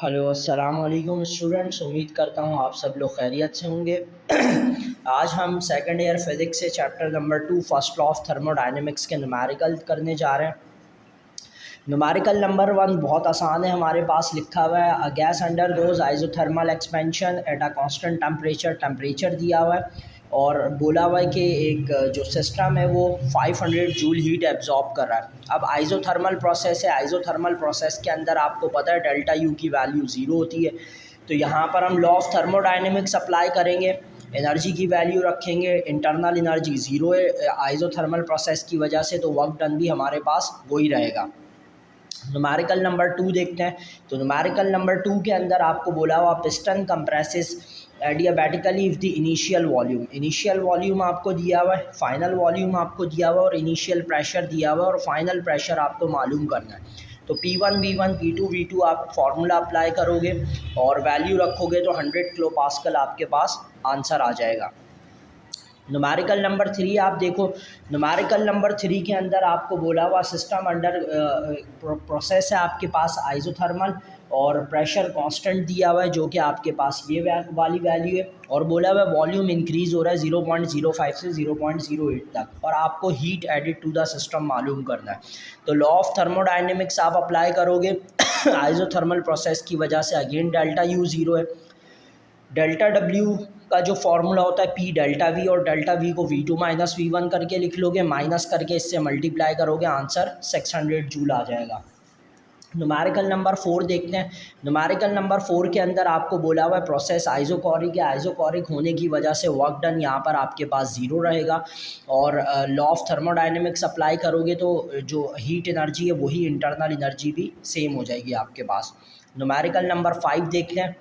Hello अस्सलाम वालेकुम students, उम्मीद करता हूँ आप सब लोग खैरियत से होंगे। आज हम सेकंड ईयर फिज़िक्स से chapter number 2 first law of thermodynamics के न्यूमेरिकल करने जा रहे हैं। न्यूमेरिकल नंबर 1 बहुत आसान है, हमारे पास लिखा हुआ है a gas undergoes isothermal expansion at a constant temperature दिया हुआ है और बोला हुआ है कि एक जो सिस्टम है वो 500 जूल हीट एब्जॉर्ब कर रहा है। अब आइजोथर्मल प्रोसेस है, आइजोथर्मल प्रोसेस के अंदर आपको पता है डेल्टा यू की वैल्यू ज़ीरो होती है। तो यहाँ पर हम लॉ ऑफ थर्मोडायनेमिक्स अप्लाई करेंगे, एनर्जी की वैल्यू रखेंगे, इंटरनल एनर्जी ज़ीरो है आइजोथर्मल प्रोसेस की वजह से, तो वर्क डन भी हमारे पास वही रहेगा। न्यूमेरिकल नंबर 2 देखते हैं। तो न्यूमेरिकल नंबर 2 के अंदर आपको बोला हुआ piston compresses adiabatically if the initial volume आपको दिया हुआ है, फाइनल वॉल्यूम आपको दिया हुआ है और इनिशियल प्रेशर दिया हुआ है और फाइनल प्रेशर आपको मालूम करना है। तो P1 V1 P2 V2 आप फार्मूला अप्लाई करोगे और वैल्यू रखोगे तो 100 किलो पास्कल आपके पास आंसर आ जाएगा। न्यूमेरिकल नंबर 3 आप देखो, न्यूमेरिकल नंबर 3 के अंदर आपको बोला हुआ सिस्टम अंडर प्रोसेस है आपके पास आइजोथर्मल और प्रेशर कांस्टेंट दिया हुआ है जो कि आपके पास ये वाली वैल्यू है और बोला हुआ वॉल्यूम इंक्रीज़ हो रहा है 0.05 से 0.08 तक और आपको heat added to the system मालूम करना है। तो लॉ ऑफ थर्मोडायनेमिक्स आप अप्लाई करोगे आइजोथर्मल प्रोसेस की वजह से अगेन डेल्टा यू ज़ीरो है, डेल्टा डब्ल्यू का जो फार्मूला होता है पी डेल्टा वी और डेल्टा वी को V2 माइनस V1 करके लिख लोगे, माइनस करके इससे मल्टीप्लाई करोगे, आंसर 600 जूल आ जाएगा। न्यूमेरिकल नंबर 4 देखते हैं। न्यूमेरिकल नंबर 4 के अंदर आपको बोला हुआ है प्रोसेस आइजोकोरिक है, आइजोकोरिक होने की वजह से वर्क डन यहाँ पर आपके पास ज़ीरो रहेगा और लॉ ऑफ थर्मोडायनेमिक्स अप्लाई करोगे तो जो हीट एनर्जी है वही इंटरनल एनर्जी भी सेम हो जाएगी आपके पास। न्यूमेरिकल नंबर 5 देखते हैं।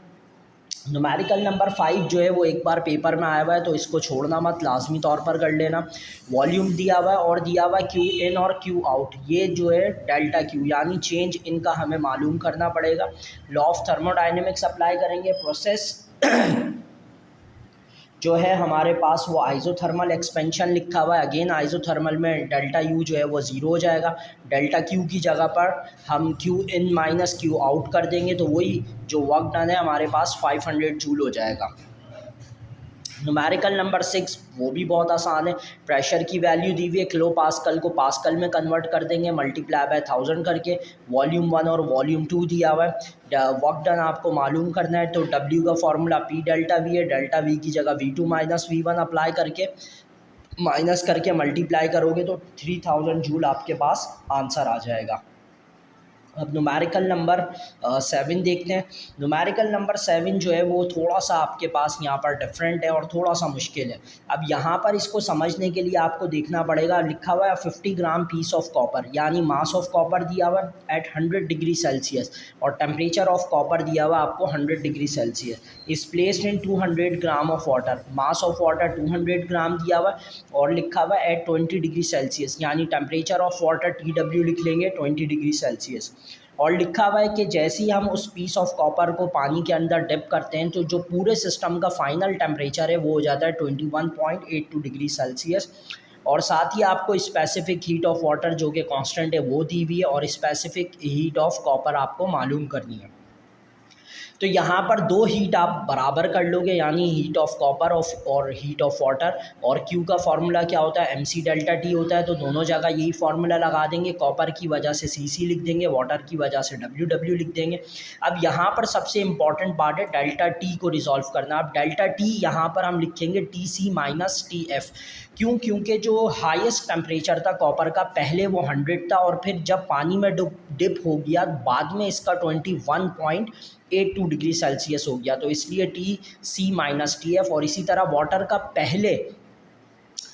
न्यूमेरिकल नंबर 5 जो है वो एक बार पेपर में आया हुआ है तो इसको छोड़ना मत, लाजमी तौर पर कर लेना। वॉल्यूम दिया हुआ है और दिया हुआ है क्यू इन और क्यू आउट, ये जो है डेल्टा क्यू यानी चेंज इनका हमें मालूम करना पड़ेगा। लॉ ऑफ थर्मोडायनेमिक्स अप्लाई करेंगे, प्रोसेस जो है हमारे पास वो आइजोथर्मल एक्सपेंशन लिखा हुआ है, अगेन आइजोथर्मल में डेल्टा यू जो है वो ज़ीरो हो जाएगा, डेल्टा क्यू की जगह पर हम Q in minus Q out कर देंगे तो वही जो वर्क डन है हमारे पास 500 जूल हो जाएगा। न्यूमेरिकल नंबर 6 वो भी बहुत आसान है, प्रेशर की वैल्यू दी हुई है, किलो पास्कल को पास्कल में कन्वर्ट कर देंगे मल्टीप्लाई बाय 1000 करके, वॉल्यूम 1 और वॉल्यूम 2 दिया हुआ है, वर्क डन आपको मालूम करना है तो W का फार्मूला P डेल्टा V है, डेल्टा V की जगह V2 माइनस V1 अप्लाई करके माइनस करके मल्टीप्लाई करोगे तो 3000 जूल आपके पास आंसर आ जाएगा। अब न्यूमेरिकल नंबर 7 देखते हैं। न्यूमेरिकल नंबर 7 जो है वो थोड़ा सा आपके पास यहाँ पर डिफरेंट है और थोड़ा सा मुश्किल है। अब यहाँ पर इसको समझने के लिए आपको देखना पड़ेगा, लिखा हुआ है 50 ग्राम पीस ऑफ कॉपर यानी मास ऑफ कॉपर दिया हुआ है एट 100 डिग्री सेल्सियस और टेम्परेचर ऑफ कॉपर दिया हुआ है आपको 100 डिग्री सेल्सियस, इस placed in 200 gram of water, mass of water 200 ग्राम दिया हुआ है और लिखा हुआ है एट 20 डिग्री सेल्सियस यानी टेम्परेचर ऑफ वाटर TW लिख लेंगे 20 डिग्री सेल्सियस और लिखा हुआ है कि जैसे ही हम उस पीस ऑफ कॉपर को पानी के अंदर डिप करते हैं तो जो पूरे सिस्टम का फाइनल टेम्परेचर है वो हो जाता है 21.82 डिग्री सेल्सियस और साथ ही आपको स्पेसिफिक हीट ऑफ वाटर जो कि कांस्टेंट है वो दी हुई है और स्पेसिफिक हीट ऑफ कॉपर आपको मालूम करनी है। तो यहाँ पर दो हीट आप बराबर कर लोगे यानी हीट ऑफ कॉपर और हीट ऑफ वाटर, और क्यू का फार्मूला क्या होता है MC डेल्टा T होता है तो दोनों जगह यही फार्मूला लगा देंगे, कॉपर की वजह से CC लिख देंगे, वाटर की वजह से WW लिख देंगे। अब यहाँ पर सबसे इंपॉर्टेंट पार्ट है डेल्टा T को रिजॉल्व करना। अब डेल्टा T यहाँ पर हम लिखेंगे TC माइनस TF, क्यों? क्योंकि जो हाईएस्ट टेम्परेचर था कॉपर का पहले वो 100 था और फिर जब पानी में डिप हो गया बाद में इसका 21.82 डिग्री सेल्सियस हो गया, तो इसलिए TC माइनस TF। और इसी तरह वाटर का पहले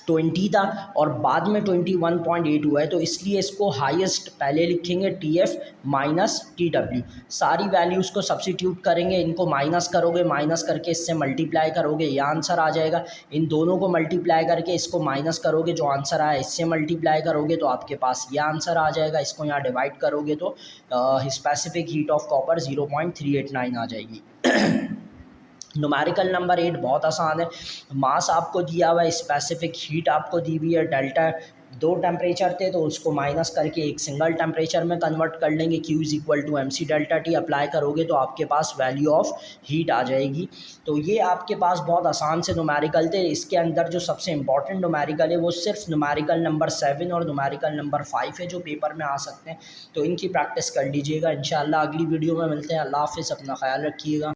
20 था और बाद में 21.8 हुआ है तो इसलिए इसको हाईएस्ट पहले लिखेंगे TF माइनस TW। सारी वैल्यूज़ को सब्सिट्यूट करेंगे, इनको माइनस करोगे, माइनस करके इससे मल्टीप्लाई करोगे, ये आंसर आ जाएगा। इन दोनों को मल्टीप्लाई करके इसको माइनस करोगे, जो आंसर आया इससे मल्टीप्लाई करोगे तो आपके पास ये आंसर आ जाएगा। इसको यहाँ डिवाइड करोगे तो स्पेसिफिक हीट ऑफ कॉपर 0.389 आ जाएगी। न्यूमेरिकल नंबर 8 बहुत आसान है, मास आपको दिया हुआ है, स्पेसिफिक हीट आपको दी हुई है डेल्टा दो टेम्परेचर थे तो उसको माइनस करके एक सिंगल टेम्परेचर में कन्वर्ट कर लेंगे। Q is equal to MC delta T apply करोगे तो आपके पास वैल्यू ऑफ हीट आ जाएगी। तो ये आपके पास बहुत आसान से न्यूमेरिकल थे। इसके अंदर जो सबसे इंपॉर्टेंट न्यूमेरिकल है वो सिर्फ न्यूमेरिकल नंबर 7 और न्यूमेरिकल नंबर 5 है जो पेपर में आ सकते हैं। तो इनकी प्रैक्टिस कर लीजिएगा। इंशाल्लाह अगली वीडियो में मिलते हैं। अल्लाह हाफ़िज़, अपना ख्याल रखिएगा।